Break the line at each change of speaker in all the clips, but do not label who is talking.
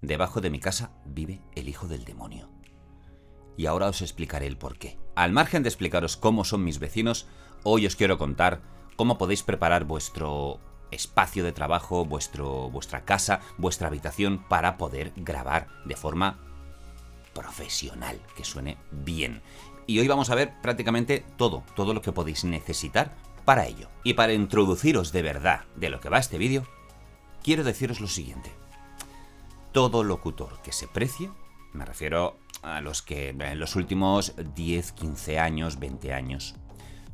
Debajo de mi casa vive el hijo del demonio. Y ahora os explicaré el porqué. Al margen de explicaros cómo son mis vecinos, hoy os quiero contar cómo podéis preparar vuestro espacio de trabajo, vuestra casa, vuestra habitación para poder grabar de forma profesional, que suene bien. Y hoy vamos a ver prácticamente todo lo que podéis necesitar para ello. Y para introduciros de verdad de lo que va este vídeo, quiero deciros lo siguiente. Todo locutor que se precie, me refiero a los que en los últimos 10, 15 años, 20 años,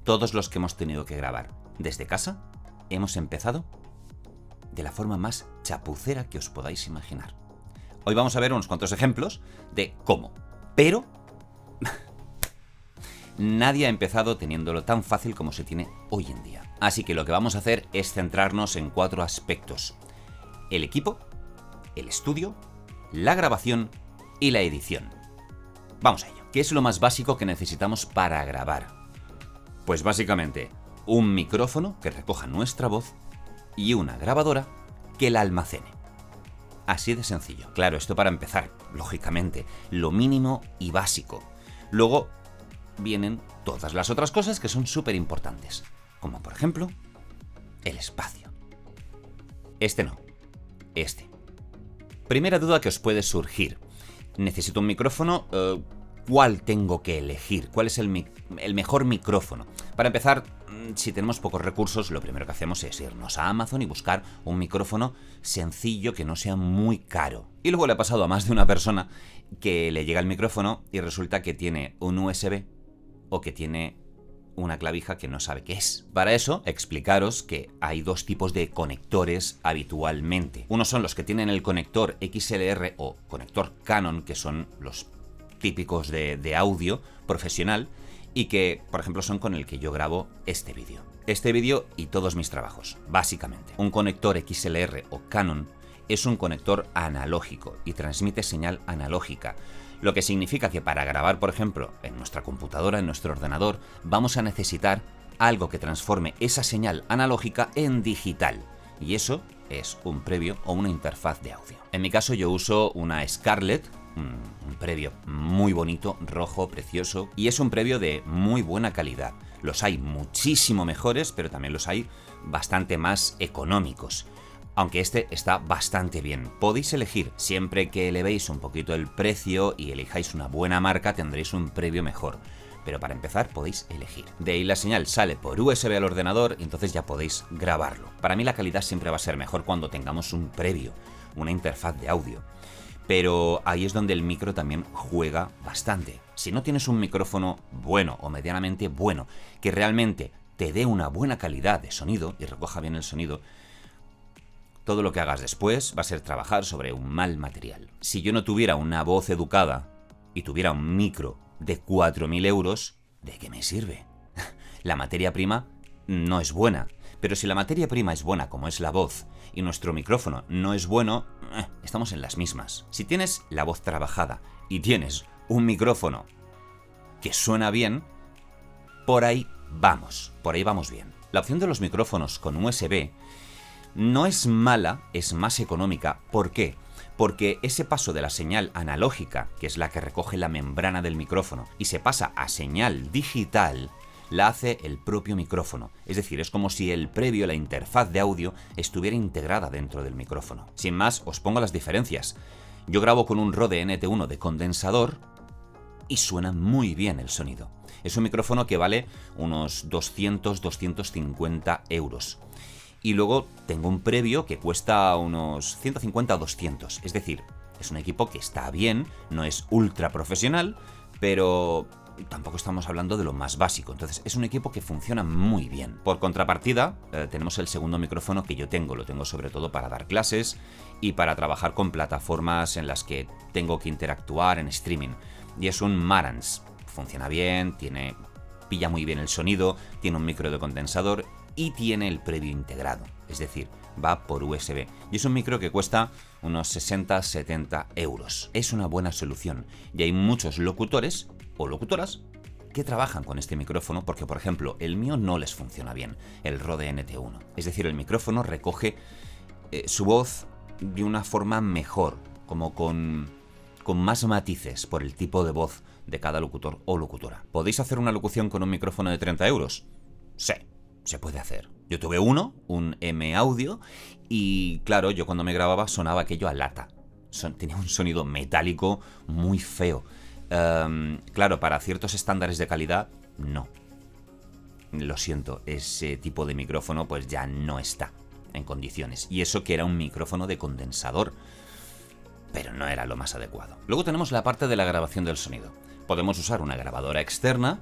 todos los que hemos tenido que grabar desde casa, hemos empezado de la forma más chapucera que os podáis imaginar. Hoy vamos a ver unos cuantos ejemplos de cómo, pero nadie ha empezado teniéndolo tan fácil como se tiene hoy en día. Así que lo que vamos a hacer es centrarnos en 4 aspectos: el equipo, el estudio, la grabación y la edición. Vamos a ello. ¿Qué es lo más básico que necesitamos para grabar? Pues básicamente un micrófono que recoja nuestra voz y una grabadora que la almacene. Así de sencillo. Claro, esto para empezar, lógicamente, lo mínimo y básico. Luego vienen todas las otras cosas que son súper importantes, como por ejemplo el espacio. Este. Primera duda que os puede surgir. Necesito un micrófono, ¿cuál tengo que elegir? ¿Cuál es el mejor micrófono? Para empezar, si tenemos pocos recursos, lo primero que hacemos es irnos a Amazon y buscar un micrófono sencillo que no sea muy caro. Y luego le ha pasado a más de una persona que le llega el micrófono y resulta que tiene un USB o que tiene una clavija que no sabe qué es. Para eso, explicaros que hay 2 tipos de conectores habitualmente. Unos son los que tienen el conector XLR o conector Canon, que son los típicos de audio profesional y que, por ejemplo, son con el que yo grabo este vídeo. Este vídeo y todos mis trabajos, básicamente. Un conector XLR o Canon es un conector analógico y transmite señal analógica. Lo que significa que para grabar, por ejemplo, en nuestra computadora, en nuestro ordenador, vamos a necesitar algo que transforme esa señal analógica en digital. Y eso es un previo o una interfaz de audio. En mi caso yo uso una Scarlett, un previo muy bonito, rojo, precioso, y es un previo de muy buena calidad. Los hay muchísimo mejores, pero también los hay bastante más económicos. Aunque este está bastante bien. Podéis elegir, siempre que elevéis un poquito el precio y elijáis una buena marca, tendréis un previo mejor. Pero para empezar podéis elegir. De ahí la señal sale por USB al ordenador y entonces ya podéis grabarlo. Para mí la calidad siempre va a ser mejor cuando tengamos un previo, una interfaz de audio. Pero ahí es donde el micro también juega bastante. Si no tienes un micrófono bueno o medianamente bueno, que realmente te dé una buena calidad de sonido y recoja bien el sonido, todo lo que hagas después va a ser trabajar sobre un mal material. Si yo no tuviera una voz educada y tuviera un micro de 4.000 euros, ¿de qué me sirve? La materia prima no es buena. Pero si la materia prima es buena, como es la voz, y nuestro micrófono no es bueno, estamos en las mismas. Si tienes la voz trabajada y tienes un micrófono que suena bien, por ahí vamos bien. La opción de los micrófonos con USB no es mala, es más económica. ¿Por qué? Porque ese paso de la señal analógica, que es la que recoge la membrana del micrófono, y se pasa a señal digital, la hace el propio micrófono. Es decir, es como si el previo, la interfaz de audio, estuviera integrada dentro del micrófono. Sin más, os pongo las diferencias. Yo grabo con un Rode NT1 de condensador y suena muy bien el sonido. Es un micrófono que vale unos 200-250 euros. Y luego tengo un previo que cuesta unos 150 o 200. Es decir, es un equipo que está bien, no es ultra profesional, pero tampoco estamos hablando de lo más básico. Entonces es un equipo que funciona muy bien. Por contrapartida, tenemos el segundo micrófono que yo tengo. Lo tengo sobre todo para dar clases y para trabajar con plataformas en las que tengo que interactuar en streaming. Y es un Marantz. Funciona bien, pilla muy bien el sonido, tiene un micro de condensador y tiene el previo integrado, es decir, va por USB. Y es un micro que cuesta unos 60-70 euros. Es una buena solución y hay muchos locutores o locutoras que trabajan con este micrófono porque, por ejemplo, el mío no les funciona bien, el Rode NT1. Es decir, el micrófono recoge su voz de una forma mejor. como con más matices por el tipo de voz de cada locutor o locutora. ¿Podéis hacer una locución con un micrófono de 30 euros? Sí, se puede hacer. Yo tuve uno, un M Audio, y claro, yo cuando me grababa sonaba aquello a lata. Tenía un sonido metálico muy feo. Claro, para ciertos estándares de calidad, no. Lo siento, ese tipo de micrófono pues ya no está en condiciones. Y eso que era un micrófono de condensador, pero no era lo más adecuado. Luego tenemos la parte de la grabación del sonido. Podemos usar una grabadora externa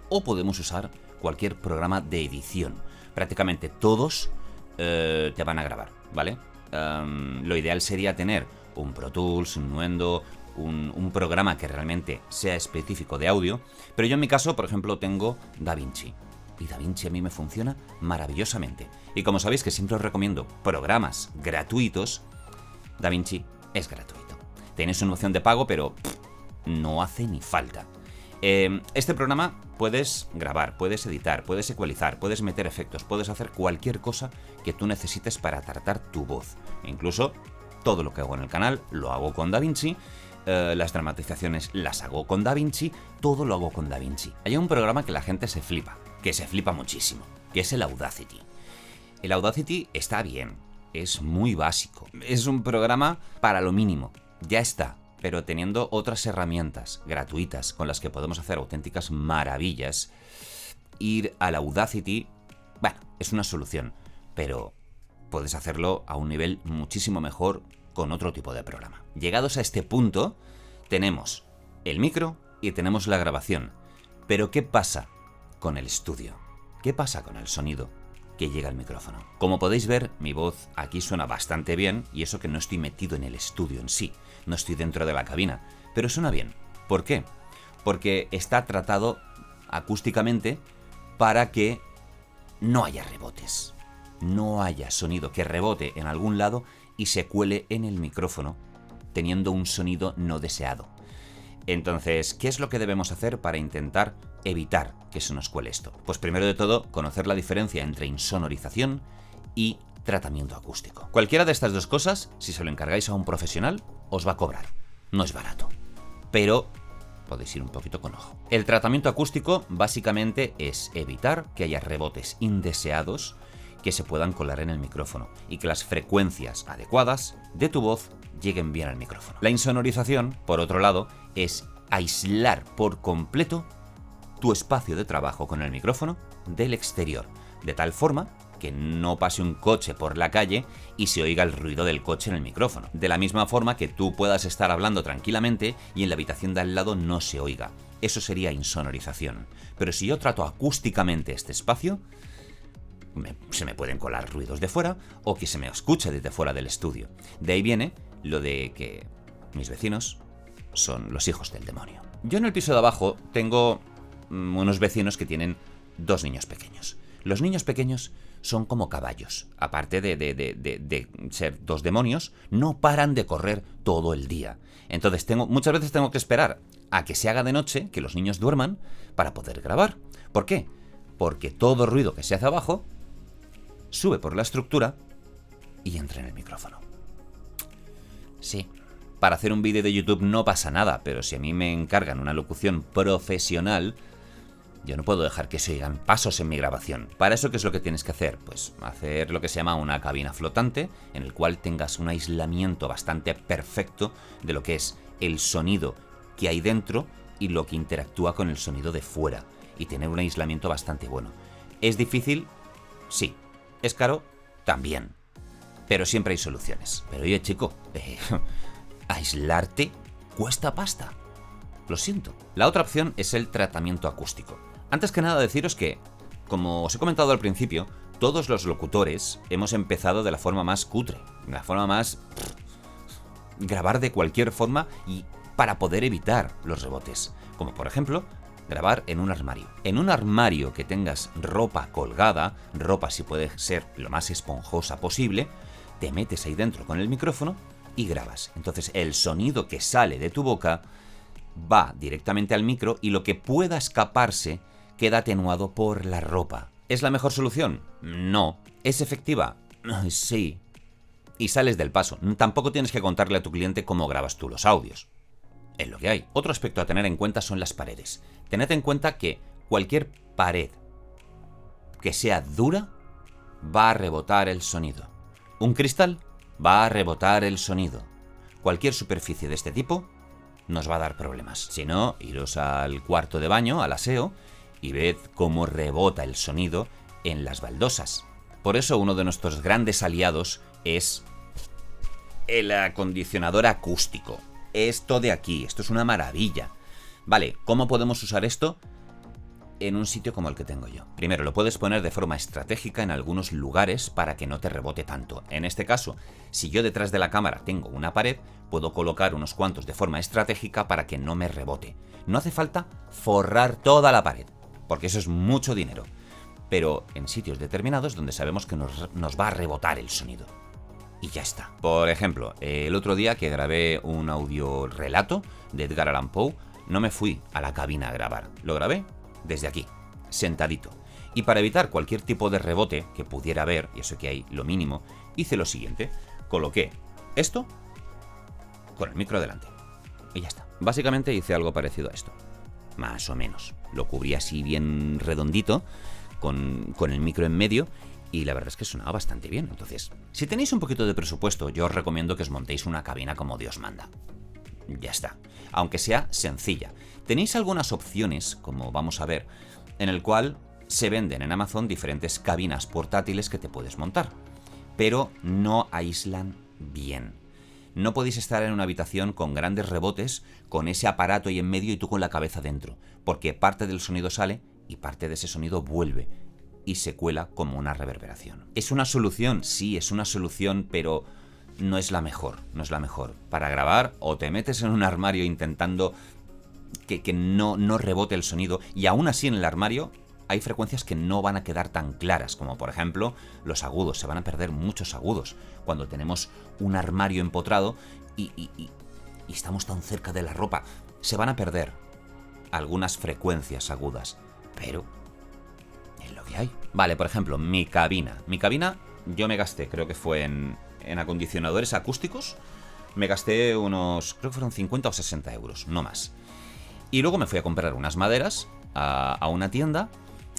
o podemos usar cualquier programa de edición. Prácticamente todos te van a grabar, ¿vale? Lo ideal sería tener un Pro Tools, un Nuendo, un programa que realmente sea específico de audio, pero yo en mi caso, por ejemplo, tengo DaVinci. Y DaVinci a mí me funciona maravillosamente. Y como sabéis que siempre os recomiendo programas gratuitos, DaVinci es gratuito. Tenéis una opción de pago, pero no hace ni falta. Este programa puedes grabar, puedes editar, puedes ecualizar, puedes meter efectos, puedes hacer cualquier cosa que tú necesites para tratar tu voz. E incluso todo lo que hago en el canal lo hago con DaVinci. Las dramatizaciones las hago con DaVinci, todo lo hago con DaVinci. Hay un programa que la gente se flipa, que se flipa muchísimo, que es el Audacity. El Audacity está bien, es muy básico, es un programa para lo mínimo, ya está, pero teniendo otras herramientas gratuitas con las que podemos hacer auténticas maravillas, ir al Audacity, bueno, es una solución, pero puedes hacerlo a un nivel muchísimo mejor con otro tipo de programa. Llegados a este punto, tenemos el micro y tenemos la grabación. Pero ¿qué pasa con el estudio? ¿Qué pasa con el sonido que llega al micrófono? Como podéis ver, mi voz aquí suena bastante bien, y eso que no estoy metido en el estudio en sí, no estoy dentro de la cabina, pero suena bien. ¿Por qué? Porque está tratado acústicamente para que no haya rebotes, no haya sonido que rebote en algún lado y se cuele en el micrófono, teniendo un sonido no deseado. Entonces, ¿qué es lo que debemos hacer para intentar evitar que se nos cuele esto? Pues primero de todo, conocer la diferencia entre insonorización y tratamiento acústico. Cualquiera de estas dos cosas, si se lo encargáis a un profesional, os va a cobrar. No es barato, pero podéis ir un poquito con ojo. El tratamiento acústico básicamente es evitar que haya rebotes indeseados que se puedan colar en el micrófono y que las frecuencias adecuadas de tu voz lleguen bien al micrófono. La insonorización, por otro lado, es aislar por completo tu espacio de trabajo con el micrófono del exterior, de tal forma que no pase un coche por la calle y se oiga el ruido del coche en el micrófono. De la misma forma que tú puedas estar hablando tranquilamente y en la habitación de al lado no se oiga. Eso sería insonorización. Pero si yo trato acústicamente este espacio, se me pueden colar ruidos de fuera o que se me escuche desde fuera del estudio. De ahí viene lo de que mis vecinos son los hijos del demonio. Yo en el piso de abajo tengo unos vecinos que tienen 2 niños pequeños. Los niños pequeños son como caballos. Aparte de ser 2 demonios, no paran de correr todo el día. Entonces muchas veces tengo que esperar a que se haga de noche, que los niños duerman, para poder grabar. ¿Por qué? Porque todo ruido que se hace abajo sube por la estructura y entra en el micrófono. Sí, para hacer un vídeo de YouTube no pasa nada, pero si a mí me encargan una locución profesional, yo no puedo dejar que se oigan pasos en mi grabación. Para eso, ¿qué es lo que tienes que hacer? Pues hacer lo que se llama una cabina flotante, en el cual tengas un aislamiento bastante perfecto de lo que es el sonido que hay dentro y lo que interactúa con el sonido de fuera, y tener un aislamiento bastante bueno. ¿Es difícil? Sí. ¿Es caro? También. Pero siempre hay soluciones. Pero oye, chico, aislarte cuesta pasta. Lo siento. La otra opción es el tratamiento acústico. Antes que nada deciros que, como os he comentado al principio, todos los locutores hemos empezado de la forma más cutre, de la forma más grabar de cualquier forma y para poder evitar los rebotes. Como por ejemplo, grabar en un armario. En un armario que tengas ropa colgada, ropa si puede ser lo más esponjosa posible, te metes ahí dentro con el micrófono y grabas. Entonces el sonido que sale de tu boca va directamente al micro y lo que pueda escaparse queda atenuado por la ropa. ¿Es la mejor solución? No. ¿Es efectiva? Sí. y sales del paso. Tampoco tienes que contarle a tu cliente cómo grabas tú los audios. Es lo que hay. Otro aspecto a tener en cuenta son las paredes. Tened en cuenta que cualquier pared que sea dura va a rebotar el sonido. Un cristal va a rebotar el sonido. Cualquier superficie de este tipo nos va a dar problemas. Si no, iros al cuarto de baño, al aseo, y ved cómo rebota el sonido en las baldosas. Por eso uno de nuestros grandes aliados es el acondicionador acústico. Esto de aquí, esto es una maravilla. Vale, ¿cómo podemos usar esto en un sitio como el que tengo yo? Primero, lo puedes poner de forma estratégica en algunos lugares para que no te rebote tanto. En este caso, si yo detrás de la cámara tengo una pared, puedo colocar unos cuantos de forma estratégica para que no me rebote. No hace falta forrar toda la pared, porque eso es mucho dinero. Pero en sitios determinados donde sabemos que nos va a rebotar el sonido. Y ya está. Por ejemplo, el otro día que grabé un audio relato de Edgar Allan Poe, no me fui a la cabina a grabar. Lo grabé desde aquí, sentadito. Y para evitar cualquier tipo de rebote que pudiera haber, y eso que hay lo mínimo, hice lo siguiente. Coloqué esto con el micro delante. Y ya está. Básicamente hice algo parecido a esto. Más o menos. Lo cubrí así bien redondito, con el micro en medio, y la verdad es que sonaba bastante bien. Entonces, si tenéis un poquito de presupuesto, yo os recomiendo que os montéis una cabina como Dios manda. Ya está. Aunque sea sencilla. Tenéis algunas opciones, como vamos a ver, en el cual se venden en Amazon diferentes cabinas portátiles que te puedes montar, pero no aíslan bien. No podéis estar en una habitación con grandes rebotes, con ese aparato ahí en medio y tú con la cabeza dentro, porque parte del sonido sale y parte de ese sonido vuelve y se cuela como una reverberación. ¿Es una solución? Sí, es una solución, pero no es la mejor, no es la mejor. Para grabar, o te metes en un armario intentando que no rebote el sonido, y aún así en el armario hay frecuencias que no van a quedar tan claras, como por ejemplo los agudos. Se van a perder muchos agudos cuando tenemos un armario empotrado y estamos tan cerca de la ropa. Se van a perder algunas frecuencias agudas, pero es lo que hay. Vale, por ejemplo, mi cabina. Mi cabina yo me gasté, creo que fue en acondicionadores acústicos, me gasté unos, creo que fueron 50 o 60 euros, no más. Y luego me fui a comprar unas maderas a una tienda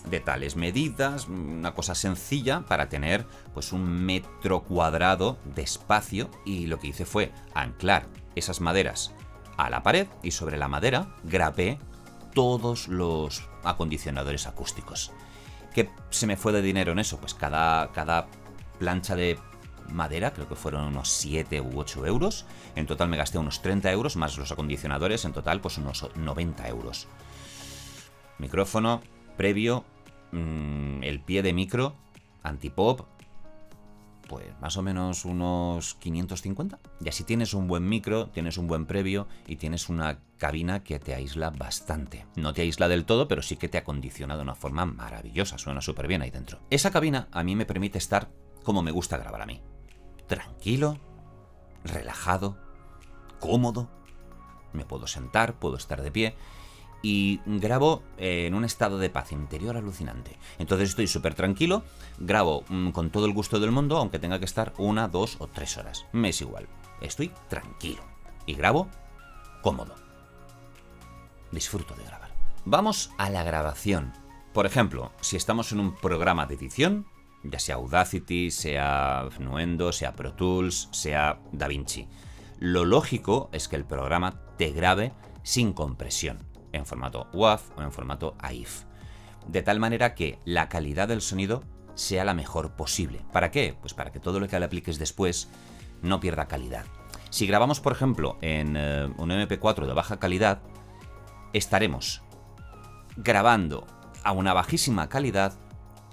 de tales medidas, una cosa sencilla para tener pues 1 metro cuadrado de espacio, y lo que hice fue anclar esas maderas a la pared y sobre la madera grapé todos los acondicionadores acústicos. ¿Qué se me fue de dinero en eso? Pues cada plancha de madera creo que fueron unos 7 u 8 euros. En total me gasté unos 30 euros más los acondicionadores, en total pues unos 90 euros. Micrófono previo, el pie de micro, antipop, pues más o menos unos 550. Y así tienes un buen micro, tienes un buen previo y tienes una cabina que te aísla bastante. No te aísla del todo, pero sí que te acondiciona de una forma maravillosa, suena súper bien ahí dentro. Esa cabina a mí me permite estar como me gusta grabar a mí. Tranquilo, relajado, cómodo. Me puedo sentar, puedo estar de pie y grabo en un estado de paz interior alucinante. Entonces estoy súper tranquilo, grabo con todo el gusto del mundo, aunque tenga que estar 1, 2 o 3 horas. Me es igual, estoy tranquilo y grabo cómodo. Disfruto de grabar. Vamos a la grabación. Por ejemplo, si estamos en un programa de edición, ya sea Audacity, sea Nuendo, sea Pro Tools, sea DaVinci, lo lógico es que el programa te grabe sin compresión, en formato WAV o en formato AIF, de tal manera que la calidad del sonido sea la mejor posible. ¿Para qué? Pues para que todo lo que le apliques después no pierda calidad. Si grabamos, por ejemplo, en un MP4 de baja calidad, estaremos grabando a una bajísima calidad,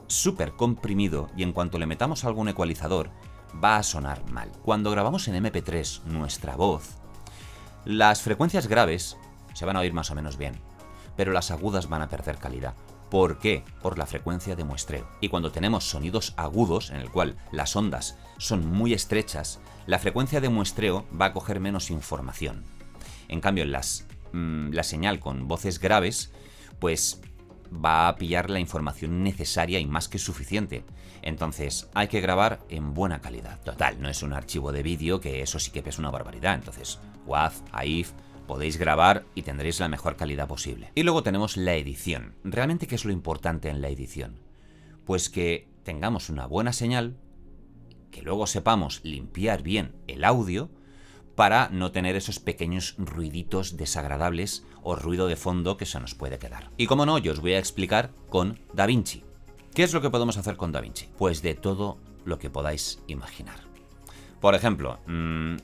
súper comprimido, y en cuanto le metamos algún ecualizador va a sonar mal. Cuando grabamos en MP3 nuestra voz, las frecuencias graves se van a oír más o menos bien, pero las agudas van a perder calidad. ¿Por qué? Por la frecuencia de muestreo. Y cuando tenemos sonidos agudos, en el cual las ondas son muy estrechas, la frecuencia de muestreo va a coger menos información. En cambio, la señal con voces graves, pues va a pillar la información necesaria y más que suficiente. Entonces hay que grabar en buena calidad. Total, no es un archivo de vídeo, que eso sí que pesa una barbaridad. Entonces, WAV, AIF, podéis grabar y tendréis la mejor calidad posible. Y luego tenemos la edición. ¿Realmente qué es lo importante en la edición? Pues que tengamos una buena señal, que luego sepamos limpiar bien el audio para no tener esos pequeños ruiditos desagradables o ruido de fondo que se nos puede quedar. Y como no, yo os voy a explicar con DaVinci. ¿Qué es lo que podemos hacer con DaVinci? Pues de todo lo que podáis imaginar. Por ejemplo,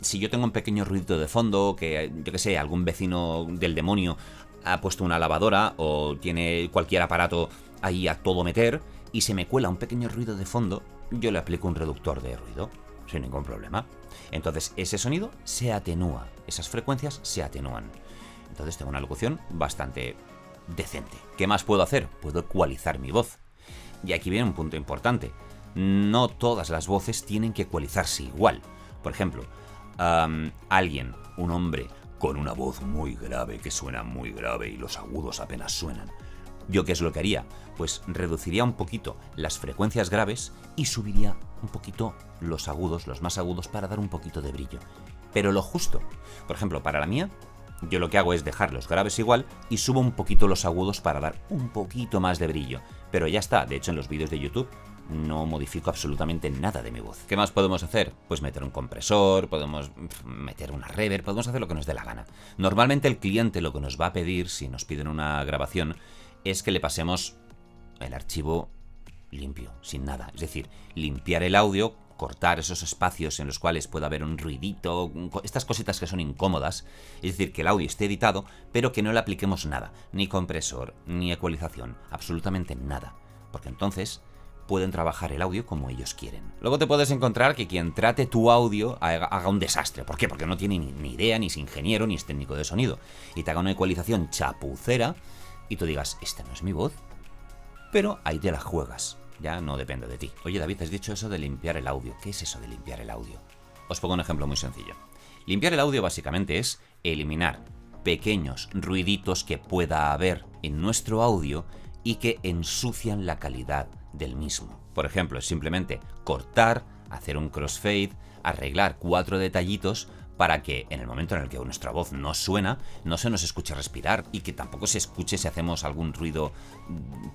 si yo tengo un pequeño ruido de fondo, que yo que sé, algún vecino del demonio ha puesto una lavadora o tiene cualquier aparato ahí a todo meter y se me cuela un pequeño ruido de fondo, yo le aplico un reductor de ruido sin ningún problema. Entonces ese sonido se atenúa, esas frecuencias se atenúan. Entonces tengo una locución bastante decente. ¿Qué más puedo hacer? Puedo ecualizar mi voz. Y aquí viene un punto importante. No todas las voces tienen que ecualizarse igual. Por ejemplo, alguien, un hombre con una voz muy grave, que suena muy grave y los agudos apenas suenan. ¿Yo qué es lo que haría? Pues reduciría un poquito las frecuencias graves y subiría un poquito los agudos, los más agudos, para dar un poquito de brillo. Pero lo justo. Por ejemplo, para la mía, yo lo que hago es dejar los graves igual y subo un poquito los agudos para dar un poquito más de brillo. Pero ya está, de hecho en los vídeos de YouTube no modifico absolutamente nada de mi voz. ¿Qué más podemos hacer? Pues meter un compresor, podemos meter una reverb, podemos hacer lo que nos dé la gana. Normalmente el cliente lo que nos va a pedir, si nos piden una grabación, es que le pasemos el archivo limpio, sin nada. Es decir, limpiar el audio, cortar esos espacios en los cuales pueda haber un ruidito, estas cositas que son incómodas. Es decir, que el audio esté editado, pero que no le apliquemos nada, ni compresor, ni ecualización, absolutamente nada. Porque entonces pueden trabajar el audio como ellos quieren. Luego te puedes encontrar que quien trate tu audio haga un desastre. ¿Por qué? Porque no tiene ni idea, ni es ingeniero, ni es técnico de sonido. Y te haga una ecualización chapucera y tú digas, esta no es mi voz. Pero ahí te la juegas. Ya no depende de ti. Oye, David, has dicho eso de limpiar el audio. ¿Qué es eso de limpiar el audio? Os pongo un ejemplo muy sencillo. Limpiar el audio básicamente es eliminar pequeños ruiditos que pueda haber en nuestro audio y que ensucian la calidad del mismo. Por ejemplo, es simplemente cortar, hacer un crossfade, arreglar 4 detallitos para que en el momento en el que nuestra voz no suena, no se nos escuche respirar y que tampoco se escuche si hacemos algún ruido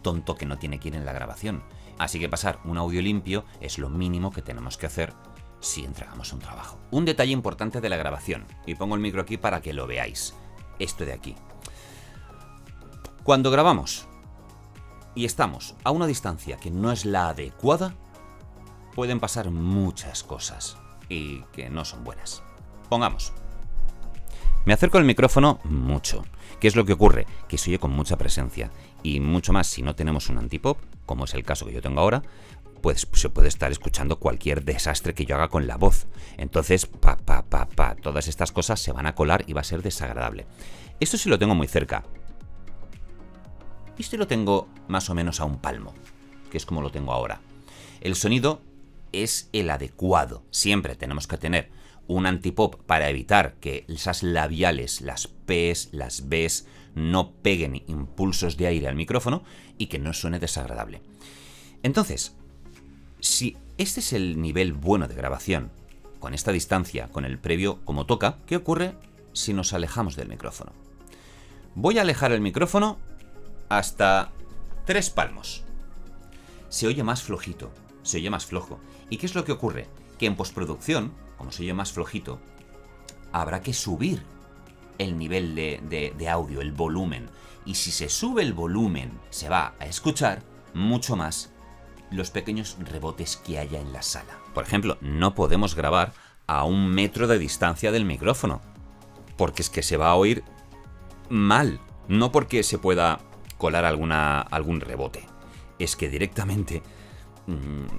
tonto que no tiene que ir en la grabación. Así que pasar un audio limpio es lo mínimo que tenemos que hacer si entregamos un trabajo. Un detalle importante de la grabación, y pongo el micro aquí para que lo veáis. Esto de aquí. Cuando grabamos y estamos a una distancia que no es la adecuada, pueden pasar muchas cosas y que no son buenas. Pongamos, me acerco al micrófono mucho. ¿Qué es lo que ocurre? Que se oye con mucha presencia. Y mucho más si no tenemos un antipop, como es el caso que yo tengo ahora, pues se puede estar escuchando cualquier desastre que yo haga con la voz. Entonces, todas estas cosas se van a colar y va a ser desagradable. Esto sí lo tengo muy cerca. Esto lo tengo más o menos a un palmo, que es como lo tengo ahora. El sonido es el adecuado. Siempre tenemos que tener un antipop para evitar que esas labiales, las P's, las B's, no peguen impulsos de aire al micrófono y que no suene desagradable. Entonces, si este es el nivel bueno de grabación, con esta distancia, con el previo como toca, ¿qué ocurre si nos alejamos del micrófono? Voy a alejar el micrófono hasta 3 palmos. Se oye más flojito, se oye más flojo. ¿Y qué es lo que ocurre? Que en postproducción, como se oye más flojito, habrá que subir el nivel de audio, el volumen. Y si se sube el volumen, se va a escuchar mucho más los pequeños rebotes que haya en la sala. Por ejemplo, no podemos grabar a 1 metro de distancia del micrófono, porque es que se va a oír mal. No porque se pueda colar algún rebote, es que directamente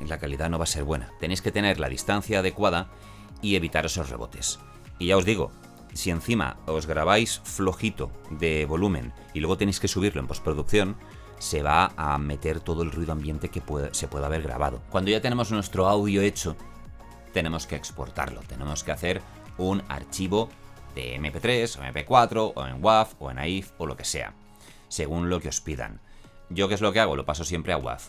la calidad no va a ser buena. Tenéis que tener la distancia adecuada y evitar esos rebotes. Y ya os digo, si encima os grabáis flojito de volumen y luego tenéis que subirlo en postproducción, se va a meter todo el ruido ambiente que se pueda haber grabado. Cuando ya tenemos nuestro audio hecho, tenemos que exportarlo. Tenemos que hacer un archivo de MP3 o MP4 o en WAV o en AIF o lo que sea, según lo que os pidan. ¿Yo qué es lo que hago? Lo paso siempre a WAV,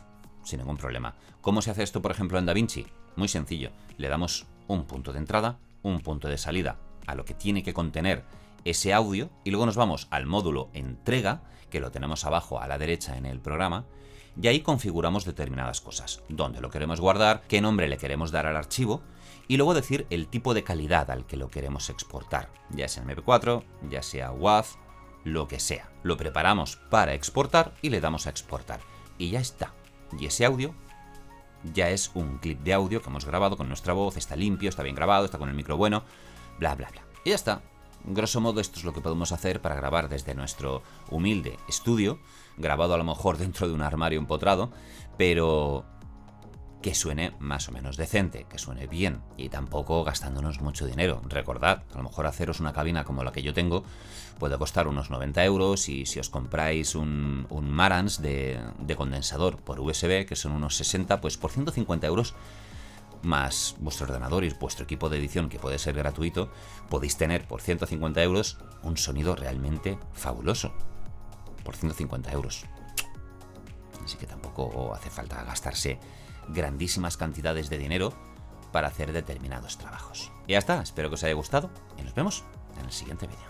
sin ningún problema. ¿Cómo se hace esto, por ejemplo, en DaVinci? Muy sencillo. Le damos un punto de entrada, un punto de salida a lo que tiene que contener ese audio y luego nos vamos al módulo entrega, que lo tenemos abajo a la derecha en el programa, y ahí configuramos determinadas cosas. Dónde lo queremos guardar, qué nombre le queremos dar al archivo y luego decir el tipo de calidad al que lo queremos exportar, ya sea MP4, ya sea WAV, lo que sea. Lo preparamos para exportar y le damos a exportar. Y ya está. Y ese audio ya es un clip de audio que hemos grabado con nuestra voz, está limpio, está bien grabado, está con el micro bueno, bla, bla, bla. Y ya está. Grosso modo, esto es lo que podemos hacer para grabar desde nuestro humilde estudio, grabado a lo mejor dentro de un armario empotrado, pero que suene más o menos decente, que suene bien y tampoco gastándonos mucho dinero. Recordad, a lo mejor haceros una cabina como la que yo tengo puede costar unos 90 euros y si os compráis un Marantz de condensador por USB, que son unos 60, pues por 150 euros más vuestro ordenador y vuestro equipo de edición, que puede ser gratuito, podéis tener por 150 euros un sonido realmente fabuloso. Por 150 euros. Así que tampoco hace falta gastarse grandísimas cantidades de dinero para hacer determinados trabajos. Y ya está, espero que os haya gustado y nos vemos en el siguiente vídeo.